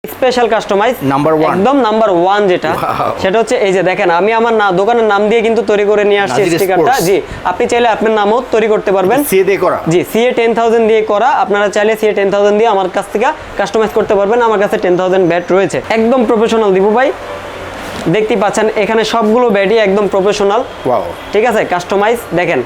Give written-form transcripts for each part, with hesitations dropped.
Special customise number 1 একদম number 1 যেটা সেটা হচ্ছে এই যে দেখেন আমি আমার দোকানের নাম দিয়ে কিন্তু তৈরি করে নিয়ে আসছি স্টিকারটা। জি, আপনি চাইলে আপনার নামও তৈরি করতে পারবেন। সিএ দিয়ে করা। জি, সিএ 10000 দিয়ে করা। আপনারা চাইলে সিএ 10000 দিয়ে আমার কাছ থেকে কাস্টমাইজ করতে পারবেন। আমার কাছে 10000 ব্যাট রয়েছে, একদম প্রফেশনাল দীপু ভাই। দেখতে পাচ্ছেন এখানে সবগুলো ব্যাটই একদম প্রফেশনাল। ওয়াও, ঠিক আছে, কাস্টমাইজ দেখেন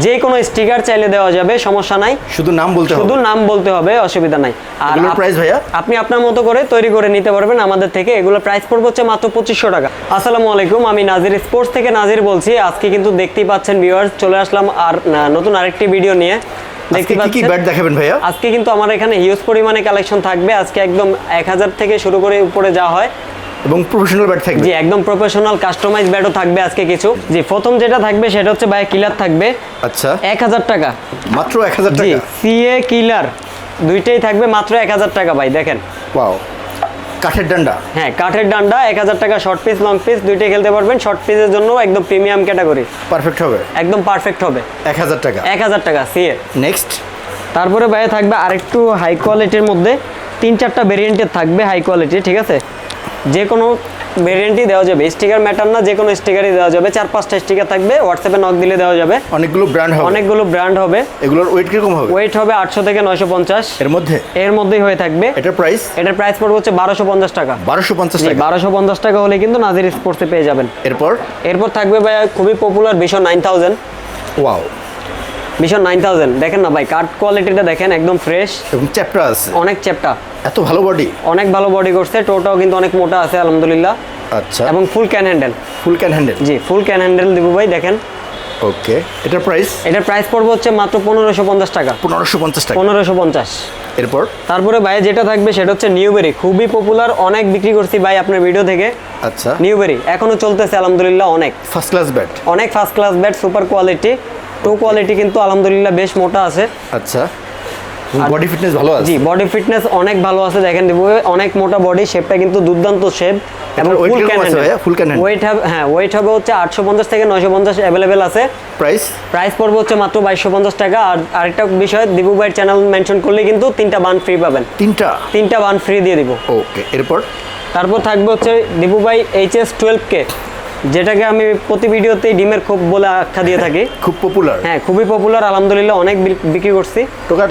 যে কোনো স্টিকার চাইলে দেওয়া যাবে, সমস্যা নাই। শুধু নাম বলতে হবে, শুধু নাম বলতে হবে, অসুবিধা নাই। আর এগুলোর প্রাইস ভাইয়া আপনি আপনার মতো করে তৈরি করে নিতে পারবেন আমাদের থেকে। এগুলো প্রাইস পড়বে হচ্ছে মাত্র 2500 টাকা। আসসালামু আলাইকুম, আমি নাজির স্পোর্টস থেকে নাজির বলছি। আজকে কিন্তু দেখতেই পাচ্ছেন ভিউয়ার্স, চলে আসলাম আর নতুন আরেকটি ভিডিও নিয়ে। দেখতে পাচ্ছেন কি ব্যাট দেখাবেন ভাইয়া? আজকে কিন্তু আমার এখানে হিউজ পরিমাণে কালেকশন থাকবে। আজকে একদম 1000 থেকে শুরু করে উপরে যা হয় এবং প্রফেশনাল ব্যাট থাকবে। জি, একদম প্রফেশনাল কাস্টমাইজ ব্যাটও থাকবে আজকে কিছু। জি, প্রথম যেটা থাকবে সেটা হচ্ছে ভাই কিলার থাকবে। আচ্ছা, 1000 টাকা, মাত্র 1000 জি। টাকা। সিএ কিলার দুইটাই থাকবে মাত্র 1000 টাকা ভাই। দেখেন, ওয়াও, কাঠের ডান্ডা। হ্যাঁ, কাঠের ডান্ডা 1000 টাকা। শর্ট পিস লং পিস দুইটাই খেলতে পারবেন। শর্ট পিসের জন্য একদম প্রিমিয়াম ক্যাটাগরি, পারফেক্ট হবে, একদম পারফেক্ট হবে। 1000 টাকা, 1000 টাকা সিএ। নেক্সট, তারপরে ভাই থাকবে আরেকটু হাই কোয়ালিটির মধ্যে 3-4টা ভেরিয়েন্টের থাকবে হাই কোয়ালিটি। ঠিক আছে, যে কোনো ভেরিয়েন্টই দেওয়া যাবে, স্টিকার ম্যাটার না, যে কোনো স্টিকারই দেওয়া যাবে। 4-5টা স্টিকার থাকবে, হোয়াটসঅ্যাপে নক দিলে দেওয়া যাবে। অনেকগুলো ব্র্যান্ড হবে, অনেকগুলো ব্র্যান্ড হবে। এগুলোর ওয়েট কিরকম হবে? ওয়েট হবে 800 থেকে 950 এর মধ্যেই হয়ে থাকবে। এটার প্রাইস এটার প্রাইস পড়বে হচ্ছে 1250 টাকা। 1250 টাকা, 1250 টাকা হলে কিন্তু নাজির স্পোর্টসে পেয়ে যাবেন। এরপর থাকবে ভাই খুবই পপুলার ভিশন 9000। ওয়াও, ভিশন 9000 দেখেন না ভাই, কাট কোয়ালিটিটা দেখেন, একদম ফ্রেশ এবং চ্যাপ্টার আছে, অনেক চ্যাপ্টা, এত ভালো বডি, অনেক ভালো বডি করছে। টোটাও কিন্তু অনেক মোটা আছে আলহামদুলিল্লাহ। আচ্ছা, এবং full cane handle. Full cane handle, জি, ফুল ক্যান হ্যান্ডেল দিব ভাই। দেখেন, ওকে, এটার প্রাইস পড়বে হচ্ছে মাত্র 1550 টাকা। 1550 টাকা। 1550। এরপর তারপরে ভাই যেটা থাকবে সেটা হচ্ছে নিউবেরি, খুবই পপুলার, অনেক বিক্রি করছি ভাই আপনার ভিডিও থেকে। আচ্ছা, নিউবেরি এখনো চলতেছে আলহামদুলিল্লাহ, অনেক ফার্স্ট ক্লাস ব্যাট, অনেক first class bat, super quality, টো কোয়ালিটি কিন্তু আলহামদুলিল্লাহ বেশ মোটা আছে। আচ্ছা, বডি ফিটনেস ভালো আছে। জি, বডি ফিটনেস অনেক ভালো আছে। দেখেন দিব, অনেক মোটা বডি, শেপটা কিন্তু দুর্দান্ত শেপ। এবং ফুল ক্যান হ্যান্ডেল। ওয়েট হবে হচ্ছে 850 থেকে 950 अवेलेबल আছে। প্রাইস পড়বে হচ্ছে মাত্র 2250 টাকা। আর আরেকটা বিষয়, দিবু ভাইয়ের চ্যানেল মেনশন করলে কিন্তু 3টা বান ফ্রি পাবেন। 3টা বান ফ্রি দিয়ে দিব। ওকে, তারপর থাকবে হচ্ছে দিবু ভাই HS12K, যেটাকে আমি প্রতি ভিডিওতেই ডিমের খোপ বলে আখ্যা দিয়ে থাকি। খুব পপুলার, হ্যাঁ, খুবই পপুলার আলহামদুলিল্লাহ, অনেক বিক্রি করছি। টোকাট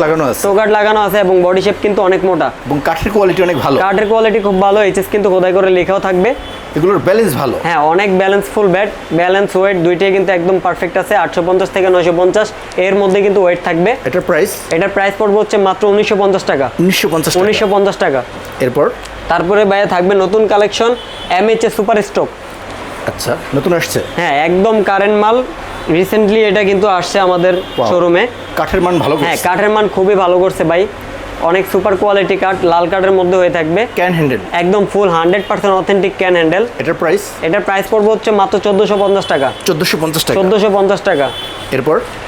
লাগানো আছে এবং বডি শেপ কিন্তু অনেক মোটা, এবং কাঠের কোয়ালিটি অনেক ভালো। কাঠের কোয়ালিটি খুব ভালো, HS কিন্তু খোদাই করে লেখাও থাকবে। এগুলোর ব্যালেন্স ভালো, হ্যাঁ, অনেক ব্যালেন্সফুল ব্যাট, ব্যালেন্স ওয়েট দুইটাই কিন্তু একদম পারফেক্ট আছে। 850 থেকে 950 এর মধ্যে কিন্তু ওয়েট থাকবে। এটার প্রাইস পড়বে হচ্ছে মাত্র 1950 টাকা। 1950 টাকা। তারপরে বাইরে থাকবে নতুন কালেকশন MHA সুপার স্টক। আচ্ছা, নতুন আসছে, হ্যাঁ, একদম কারেন্ট মাল, রিসেন্টলি এটা কিন্তু আসছে আমাদের শোরুমে। কাঠের মান ভালো, হ্যাঁ, কাঠের মান খুবই ভালো করছে ভাই, অনেক সুপার কোয়ালিটি কাঠ, লাল কাঠের মধ্যে হয়ে থাকবে। ক্যান হ্যান্ডেল, একদম ফুল 100% অথেন্টিক ক্যান হ্যান্ডেল। এটার প্রাইস পড়বে হচ্ছে মাত্র 1450 টাকা। 1450 টাকা।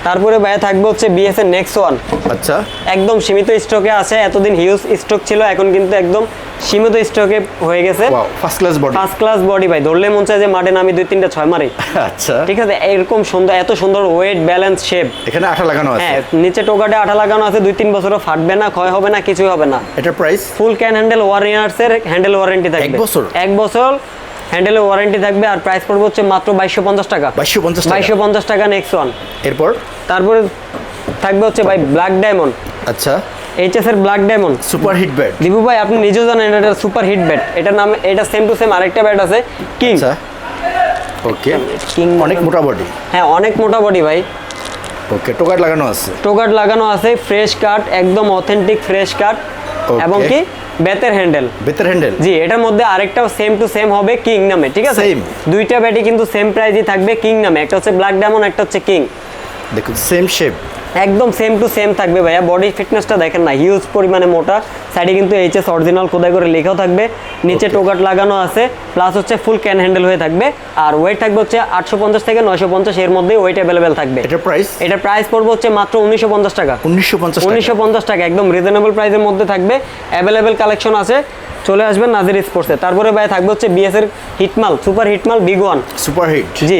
তারপরে ভাইয়া থাকবে হচ্ছে BS-এর নেক্সট ওয়ান। আচ্ছা, একদম সীমিত স্টকে আছে, এতদিন হিউজ স্টক ছিল, এখন কিন্তু একদম সীমিত স্টকে হয়ে গেছে। ফার্স্ট ক্লাস বডি ভাই, ধরলে মন চায় যে মাঠে নামি 2-3টা 6 মারি। আচ্ছা, ঠিক আছে, এরকম সুন্দর, এত সুন্দর ওয়েট, ব্যালেন্স, শেপ। এখানে আঠা লাগানো আছে, হ্যাঁ, নিচে টোকাটে আঠা লাগানো আছে, 2-3 বছরও ফাটবে না, ক্ষয় হবে না, কিছুই হবে না। এটার প্রাইস ফুল ক্যান হ্যান্ডেল, 1 ইয়ার্সের হ্যান্ডেল ওয়ারেন্টি থাকবে। 1 বছর হ্যান্ডেলের ওয়ারেন্টি থাকবে। আর প্রাইস পড়বে হচ্ছে মাত্র 2250 টাকা। 2250 টাকা নেক্সট ওয়ান। তারপরে থাকবে হচ্ছে ভাই ব্ল্যাক ডায়মন্ড। আচ্ছা, HS এর black diamond super hit bat. দিবু ভাই আপনি নিজেও জানেন এটা সুপার হিট ব্যাট। এটার নাম, এটা সেম টু সেম আরেকটা ব্যাট আছে কিং। আচ্ছা, ওকে, কিং অনেক মোটা বডি। হ্যাঁ, অনেক মোটা বডি ভাই। ওকে, টোকাট লাগানো আছে, ফ্রেশ কাট, একদম অথেন্টিক ফ্রেশ কাট। এবং কি বেতের হ্যান্ডেল। জি, এটার মধ্যে আরেকটাও সেম টু সেম হবে কিং নামে। ঠিক আছে, দুইটা ব্যাটই কিন্তু সেম প্রাইসই থাকবে কিং নামে। একটা হচ্ছে ব্ল্যাক ডায়মন্ড, একটা হচ্ছে কিং। দেখুন, সেম শেপ, একদম সেম টু সেম থাকবে ভাইয়া। বডি ফিটনেসটা দেখেন না, হিউজ পরিমাণে মোটা। সাইডে কিন্তু HS অরিজিনাল খোদাই করে লেখাও থাকবে, নিচে টোকাট লাগানো আছে, প্লাস হচ্ছে ফুল ক্যান হ্যান্ডেল হয়ে থাকবে। আর ওয়েট থাকবে হচ্ছে 850 থেকে 950 এর মধ্যে ওয়েট अवेलेबल থাকবে। এটার প্রাইস পড়বে হচ্ছে মাত্র 1950 টাকা। 1950 টাকা, একদম রিজনেবল প্রাইসের মধ্যে থাকবে। अवेलेबल কালেকশন আছে, চলে আসবেন নাজির স্পোর্টসে। তারপরে ভাই থাকবে হচ্ছে BS-এর হিটমাল, সুপার হিটমাল বিগ ওয়ান। সুপার হিট, জি,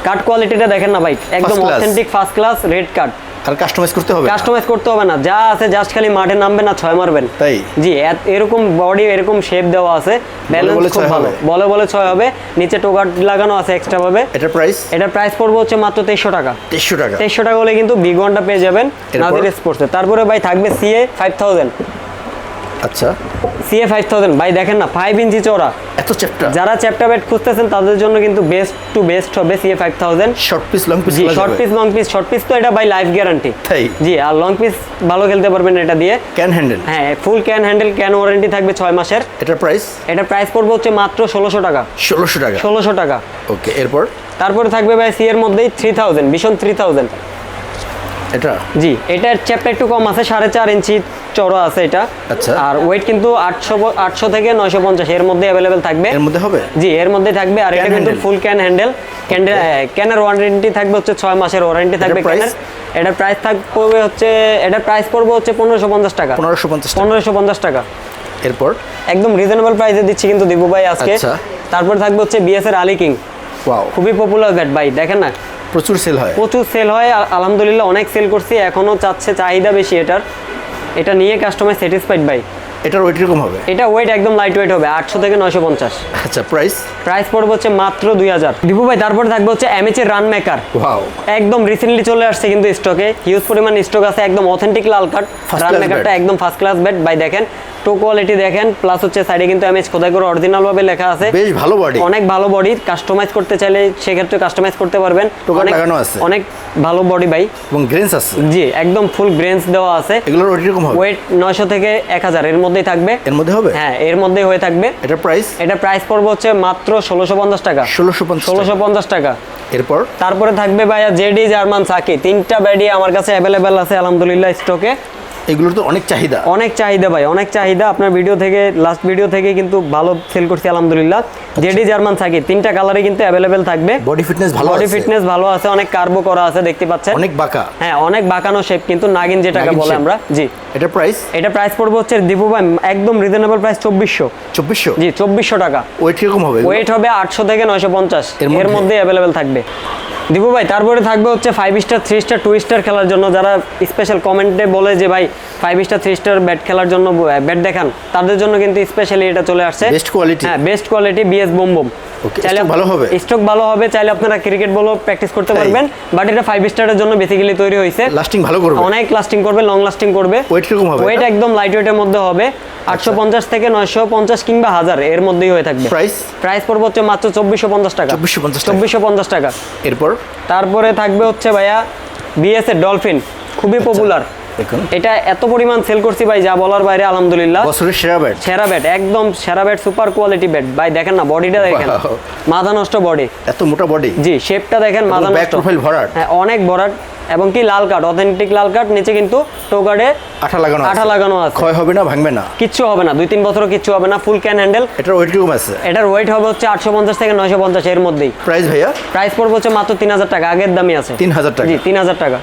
কাট কোয়ালিটিটা দেখেন না ভাই, একদম authentic first class red cut. আর কাস্টমাইজ করতে হবে? কাস্টমাইজ করতে হবে না, যা আছে জাস্ট খালি মাঠে নামবেন আর 6 মারবেন। তাই? জি, এরকম বডি এরকম শেপ দেওয়া আছে, ব্যালেন্স খুব ভালো, বলে বলে 6 হবে, নিচে টোকাট লাগানো আছে এক্সট্রা ভাবে। এটার প্রাইস পড়বে হচ্ছে মাত্র 2300 টাকা। 2300 টাকা হলে কিন্তু বিগ ওয়ানটা পেয়ে যাবেন নাদির স্পোর্টসে। তারপরে ভাই থাকবে CA 5000। আচ্ছা, CA 5000 ভাই দেখেন না 5 ইঞ্চি চওড়া, এত চ্যাপ্টা। যারা চ্যাপ্টা ব্যাট খুঁজতেছেন তাদের জন্য কিন্তু বেস্ট টু বেস্ট হবে CA 5000। Short piece long piece? জি, short piece long piece. Short piece তো এটা ভাই লাইফ গ্যারান্টি। তাই? জি, আর লং পিস ভালো খেলতে পারবেন এটা দিয়ে। Can handle? হ্যাঁ, ফুল ক্যান হ্যান্ডেল, ক্যান ওয়ারেন্টি থাকবে 6 মাসের। এটার প্রাইস? এটা প্রাইস পড়বে হচ্ছে মাত্র 1600 টাকা। 1600 টাকা? 1600 টাকা। ওকে, এরপর? তারপরে থাকবে ভাই সি এর মধ্যেই 3000, ভীষণ 3000। এটা? জি, এটার চ্যাপটা একটু কম আছে, 4.5 ইঞ্চি চওড়া আছে এটা। আচ্ছা। আর ওয়েট কিন্তু 800 থেকে 950 এর মধ্যে अवेलेबल থাকবে। এর মধ্যে হবে? জি, এর মধ্যে থাকবে। আর এটা কিন্তু ফুল ক্যান হ্যান্ডেল, ক্যানের ওয়ারেন্টি থাকবে হচ্ছে 6 মাসের ওয়ারেন্টি থাকবে ক্যানের। এটার প্রাইস থাকবে হচ্ছে, এটার প্রাইস পড়বে হচ্ছে 1550 টাকা। 1550 টাকা। এরপর? একদম রিজনেবল প্রাইসে দিচ্ছি কিন্তু দিবু ভাই আজকে। তারপর থাকবে হচ্ছে বিএস এর আলী কিং। ওয়াও, খুবই পপুলার ব্যাট ভাই, দেখেন না প্রচুর সেল হয়। প্রচুর সেল হয়, আলহামদুলিল্লাহ অনেক সেল করছি, এখনো চাহিদা বেশি এটার। এটা নিয়ে কাস্টমার স্যাটিসফাইড ভাই। এটার ওয়েট এরকম হবে? এটা ওয়েট একদম লাইট ওয়েট হবে, 800 থেকে 950। আচ্ছা, প্রাইস পড়বে হচ্ছে মাত্র 2000। দীপু ভাই তারপর থাকবে হচ্ছে এমএচ এর রান মেকার। ওয়াও, একদম রিসেন্টলি চলে আসছে কিন্তু স্টকে, হিউজ পরিমাণ স্টক আছে, একদম অথেন্টিক লাল কাট রান মেকারটা, একদম ফার্স্ট ক্লাস ব্যাট ভাই। দেখেন টো কোয়ালিটি দেখেন, প্লাস হচ্ছে সাইডে কিন্তু এমএচ খোদাই করে অরিজিনাল ভাবে লেখা আছে। বেশ ভালো বডি, অনেক ভালো বডি। কাস্টমাইজ করতে চাইলে সেক্ষেত্রে কাস্টমাইজ করতে পারবেন। টোকাট লাগানো আছে, অনেক ভালো বডি ভাই, এবং গ্রেন্স আছে। জি, একদম ফুল গ্রেন্স দেওয়া আছে। এগুলোর ওয়েট এরকম হবে? ওয়েট 900 থেকে 1000 এর মধ্যেই থাকবে। এর মধ্যে হবে? হ্যাঁ, এর মধ্যেই হয়ে থাকবে। এটা প্রাইস? এটা প্রাইস পড়বে হচ্ছে মাত্র 1650 টাকা। 1650 টাকা। এরপর? তারপরে থাকবে ভাইয়া জেডি জার্মান সাকি। 3টা ব্যাডি আমার কাছে अवेलेबल আছে আলহামদুলিল্লাহ স্টকে। এগুলোর তো অনেক চাহিদা। অনেক চাহিদা ভাই, অনেক চাহিদা। আপনার ভিডিও থেকে, লাস্ট ভিডিও থেকে কিন্তু ভালো সেল করছি আলহামদুলিল্লাহ। জেডি জার্মান সাকি 3টা কালারে কিন্তু अवेलेबल থাকবে। বডি ফিটনেস ভালো আছে? বডি ফিটনেস ভালো আছে, অনেক কার্বো করা আছে দেখতে পাচ্ছেন। অনেক বাঁকা? হ্যাঁ, অনেক বাঁকানো শেপ, কিন্তু নাগিন যেটাকে বলে আমরা। জি, এটা প্রাইস? এটা প্রাইস পড়বে হচ্ছে দীপু ভাই একদম রিজনেবল প্রাইস 2400। 2400? জি, 2400 টাকা। ওয়েট কিরকম হবে? ওয়েট হবে 800 থেকে 950 এর মধ্যে अवेलेबल থাকবে দীপু ভাই। তারপরে থাকবে হচ্ছে 5 স্টার 3 স্টার 2 স্টার খেলার জন্য, যারা স্পেশাল কমেন্টে বলে যে ভাই 5 স্টার 3 স্টার ব্যাট খেলার জন্য ব্যাট দেখান, তাদের জন্য কিন্তু স্পেশালি এটা চলে আসছে। Best quality? হ্যাঁ, best quality BS boom boom. চাইলে ভালো হবে, স্টক ভালো হবে, চাইলে আপনারা ক্রিকেট বলও প্র্যাকটিস করতে পারবেন। বাট এটা 5 স্টারের জন্য বেসিক্যালি তৈরি হয়েছে। লাস্টিং ভালো করবে? অনেক লাস্টিং করবে, লং লাস্টিং করবে। ওয়েট কিরকম হবে? ওয়েট একদম লাইট ওয়েটের মধ্যে হবে, 850 থেকে 950 কিংবা 1000 এর মধ্যেই হয়ে থাকবে। প্রাইস পড়বে হচ্ছে মাত্র 2450 টাকা। 2450 টাকা। তারপরে থাকবে হচ্ছে ভাইয়া বিএস এর ডলফিন, খুবই পপুলার। দেখুন, এটা এত পরিমাণ সেল করছি ভাই যা বলার বাইরে আলহামদুলিল্লাহ। বছরের সেরা ব্যাট, একদম সেরা ব্যাট, সুপার কোয়ালিটি ব্যাট ভাই। দেখেন না বডিটা দেখেন, মাথা নষ্ট বডি, এত মোটা বডি। জি, শেপটা দেখেন, মাথা নষ্ট। ব্যাক প্রোফাইল ভরাট। হ্যাঁ, অনেক ভরাট, এবং কি লাল কাট, অথেন্টিক লাল কাট। নিচে কিন্তু টোকাটে আঠা লাগানো আছে। ক্ষয় হবে না, ভাঙবে না, কিচ্ছু হবে না, 2-3 বছরও কিচ্ছু হবে না। ফুল ক্যান হ্যান্ডেল। এটার ওয়েট কিরকম আছে? এটার ওয়েট হবে হচ্ছে 850 থেকে 950 এর মধ্যেই। প্রাইস ভাইয়া? প্রাইস পড়বে হচ্ছে মাত্র 3000 টাকা, আগের দামই আছে 3000 টাকা। জি, 3000 টাকা।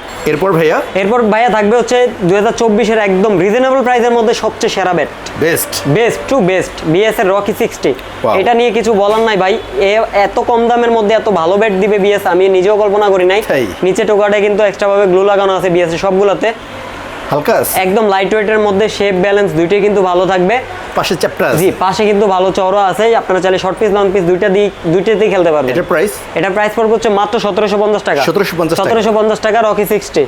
এরপর ভাইয়া থাকবে হচ্ছে 2024 এর একদম রিজনেবল প্রাইসের মধ্যে সবচেয়ে সেরা bat, best to best BS এর রকি 60। এটা নিয়ে কিছু বলার নাই ভাই, এত কম দামের মধ্যে এত ভালো ব্যাট দিবে বিএস আমি নিজেও কল্পনা করি নাই। নিচে টোকাটে কিন্তু এক্সট্রা ভাবে গ্লু লাগানো আছে বিএস এর সবগুলোতে। হালকা একদম লাইট ওয়েটের মধ্যে, শেপ ব্যালেন্স দুইটাই কিন্তু ভালো থাকবে। পাশে চ্যাপ্টার আছে? জি, পাশে কিন্তু ভালো চওড়া আছে। আপনারা চাইলে শর্ট পিস লং পিস দুইটাতেই খেলতে পারবেন। এটা প্রাইস পড়বে হচ্ছে মাত্র 1750 টাকা। 1750 টাকা রকি 60।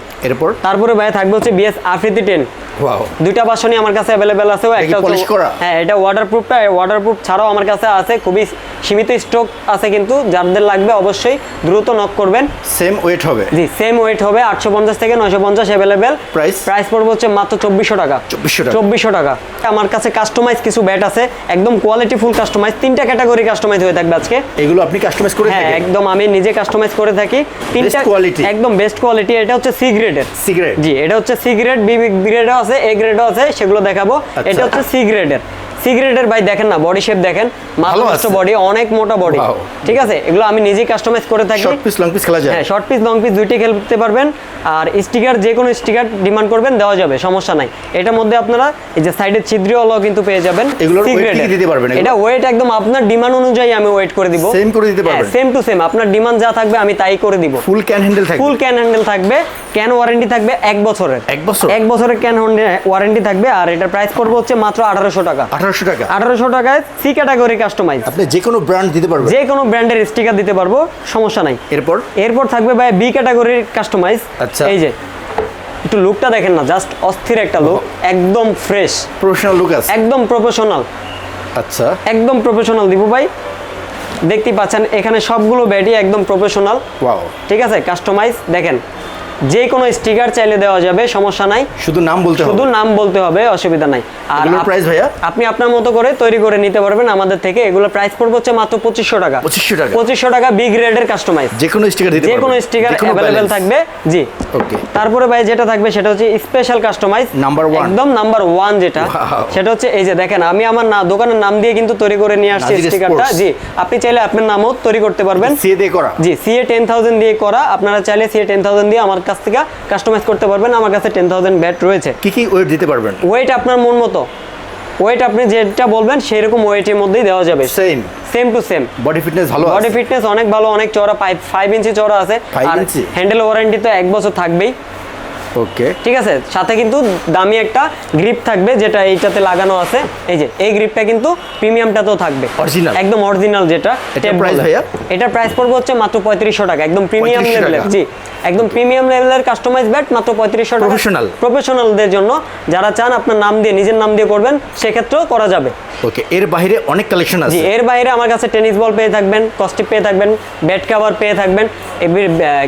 তারপরে ভাই থাকবে হচ্ছে বিএস আফ্রিদি 10। ওয়াও, দুইটা ভার্সনই আমার কাছে अवेलेबल আছে। একটা পলিশ করা? হ্যাঁ, এটা ওয়াটারপ্রুফ ছাড়াও আমার কাছে আছে, খুবই সীমিত স্টক আছে, কিন্তু যাদের লাগবে অবশ্যই দ্রুত নক করবেন। সেম ওয়েট হবে? জি, সেম ওয়েট হবে, 850 থেকে 950 अवेलेबल। প্রাইস পড়বে হচ্ছে মাত্র 2400 টাকা। 2400 টাকা। আমার কাছে কাস্টমাইজ কিছু ব্যাট আছে, একদম কোয়ালিটি ফুল কাস্টমাইজ। 3টা ক্যাটাগরি কাস্টমাইজ হয়ে থাকবে আজকে। এগুলো আপনি কাস্টমাইজ করে থাকেন? হ্যাঁ, একদম আমি নিজে কাস্টমাইজ করে থাকি। 3টা কোয়ালিটি, একদম বেস্ট কোয়ালিটি। এটা হচ্ছে সি গ্রেডের। জি, এটা হচ্ছে সি গ্রেড, বি গ্রেডও আছে, এ গ্রেডও আছে, সেগুলো দেখাবো। এটা হচ্ছে সি গ্রেডের। সিগারেটের ভাই দেখেন না, বডি শেপ দেখেন, মাথা বডি, অনেক মোটা বডি, ঠিক আছে। এগুলো আমি নিজেই কাস্টমাইজ করে থাকি। শর্ট পিস লং পিস খেলা যায়? হ্যাঁ, শর্ট পিস লং পিস দুইটাই খেলতে পারবেন। আর স্টিকার, যে কোনো স্টিকার ডিমান্ড করবেন দেওয়া যাবে, সমস্যা নাই। এটার মধ্যে আপনারা এই যে সাইডের ছিদ্রওয়ালাও কিন্তু পেয়ে যাবেন। এগুলোর ওয়েট কি দিতে পারবেন? এটা ওয়েট একদম আপনার ডিমান্ড অনুযায়ী আমি ওয়েট করে দিব। সেম করে দিতে পারবেন? সেম টু সেম, আপনার ডিমান্ড যা থাকবে আমি তাই করে দিব। ফুল ক্যান হ্যান্ডেল থাকবে? ফুল ক্যান হ্যান্ডেল থাকবে। ক্যান ওয়ারেন্টি থাকবে 1 বছরের। 1 বছর? 1 বছরের ক্যান ওয়ারেন্টি থাকবে। আর এটার প্রাইস পড়বে হচ্ছে মাত্র 1800 টাকা। 1800 টাকা? 1800 টাকায় সি ক্যাটাগরি কাস্টমাইজ। আপনি যে কোনো ব্র্যান্ড দিতে পারবেন? যে কোনো ব্র্যান্ডের স্টিকার দিতে পারবো, সমস্যা নাই। এরপর থাকবে ভাই বি ক্যাটাগরির কাস্টমাইজ। আচ্ছা, এই যে একটু লুকটা দেখেন না, জাস্ট অস্থির একটা লুক, একদম ফ্রেশ প্রফেশনাল লুক আছে, একদম প্রফেশনাল। আচ্ছা, একদম প্রফেশনাল দিব ভাই। দেখতেই পাচ্ছেন এখানে সবগুলো ব্যাটি একদম প্রফেশনাল। ওয়াও, ঠিক আছে, কাস্টমাইজ দেখেন, যে কোনো স্টিকার চাইলে দেওয়া যাবে, সমস্যা নাই। শুধু নাম বলতে হবে? শুধু নাম বলতে হবে, অসুবিধা নাই। আর প্রাইস ভাইয়া? আপনি আপনার মতো করে তৈরি করে নিতে পারবেন আমাদের থেকে। এগুলো প্রাইস পড়বে হচ্ছে মাত্র 2500 টাকা। 2500 টাকা? 2500 টাকা বি গ্রেডের কাস্টমাইজ। যে কোনো স্টিকার দিতে পারবেন? যে কোনো স্টিকার अवेलेबल থাকবে। জি, ওকে। তারপরে ভাই যেটা থাকবে সেটা হচ্ছে স্পেশাল কাস্টমাইজ নাম্বার 1, একদম নাম্বার 1 যেটা, সেটা হচ্ছে এই যে দেখেন, আমি আমার দোকানের নাম দিয়ে কিন্তু তৈরি করে নিয়ে আসছি স্টিকারটা। জি, আপনি চাইলে আপনার নামও তৈরি করতে পারবেন। সিএ দিয়ে করা? জি, সিএ 10000 দিয়ে করা। আপনারা চাইলে সিএ 10000 দিয়ে আমার কাছ থেকে কাস্টমাইজ করতে পারবেন। আমার কাছে 10000 ব্যাট রয়েছে। কি কি ওয়েট দিতে পারবেন? ওয়েট আপনার মন মতো, ওয়েট আপনি যেটা বলবেন সেই রকম ওয়েটের মধ্যেই দেওয়া যাবে। Same to same. Body fitness ভালো আছে? বডি ফিটনেস অনেক ভালো, অনেক চওড়া, 5 ইঞ্চি চওড়া আছে। আর হ্যান্ডেল ওয়ারেন্টি তো 1 বছর থাকবেই। ওকে, ঠিক আছে, সাথে কিন্তু দামি একটা গ্রিপ থাকবে, যেটা এইটাতে লাগানো আছে। এই যে এই গ্রিপটা কিন্তু প্রিমিয়ামটাতেও থাকবে, অরিজিনাল, একদম অরিজিনাল যেটা। এটার প্রাইস ভাইয়া? এটার প্রাইস পড়বে হচ্ছে মাত্র 3500 টাকা, একদম প্রিমিয়াম লেভেলের। জি, একদম প্রিমিয়াম লেভেলের কাস্টমাইজ ব্যাট, মাত্র 3500 টাকা। প্রফেশনালদের জন্য, যারা চান আপনার নাম দিয়ে, নিজের নাম দিয়ে করবেন, সেক্ষেত্রেও করা যাবে। ওকে, এর বাইরে অনেক কালেকশন আছে? জি, এর বাইরে আমার কাছে টেনিস বল পেয়ে থাকবেন, কস্টিপ পেয়ে থাকবেন, ব্যাট কভার পেয়ে থাকবেন,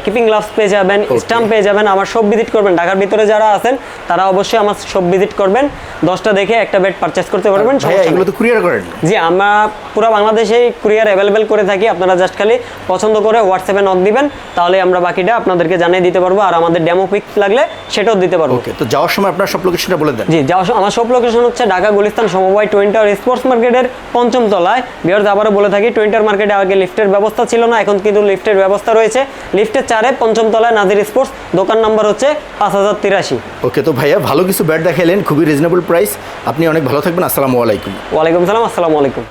কিপিং গ্লাভস পেয়ে যাবেন, স্টাম্প পেয়ে যাবেন। আমার সব ভিজিট করবেন, ঢাকার ভিতরে যারা আছেন তারা অবশ্যই আমার সব ভিজিট করবেন। 10টা দেখে একটা ব্যাট পারচেজ করতে পারবেন। এগুলো তো কুরিয়ার করেন? জি, আমরা পুরো বাংলাদেশে কুরিয়ার অ্যাভেলেবেল করে থাকি। আপনারা জাস্ট খালি পছন্দ করে হোয়াটসঅ্যাপে নক দিবেন, তাহলে আমরা বাকিটা আপনাদেরকে জানিয়ে দিতে পারবো। আর আমাদের ডেমো পিক লাগলে সেটাও দিতে পারবো। ওকে, তো যাওয়ার সময় আপনার সব লোকেশনটা বলে দেন। জি, আমার সব লোকেশন হচ্ছে ঢাকা গুলিস্তান সমবায় টুইন টাওয়ার স্পোর্টস মার্কেটের 5ম তলায়। ভিউয়ার্স, আবারও বলে থাকি, টুইন টাওয়ার মার্কেটে আগে লিফটের ব্যবস্থা ছিল না, এখন কিন্তু লিফটের ব্যবস্থা রয়েছে। লিফটের 4-এ 5ম তলায় নাজির স্পোর্টস, দোকান নাম্বার হচ্ছে 5083। ওকে, তো ভাইয়া ভালো কিছু ব্যাট দেখালেন, খুবই রিজনেবল প্রাইস। আপনি অনেক ভালো থাকবেন। আসসালামু আলাইকুম। ওয়ালাইকুম সালাম। আসসালামু আলাইকুম।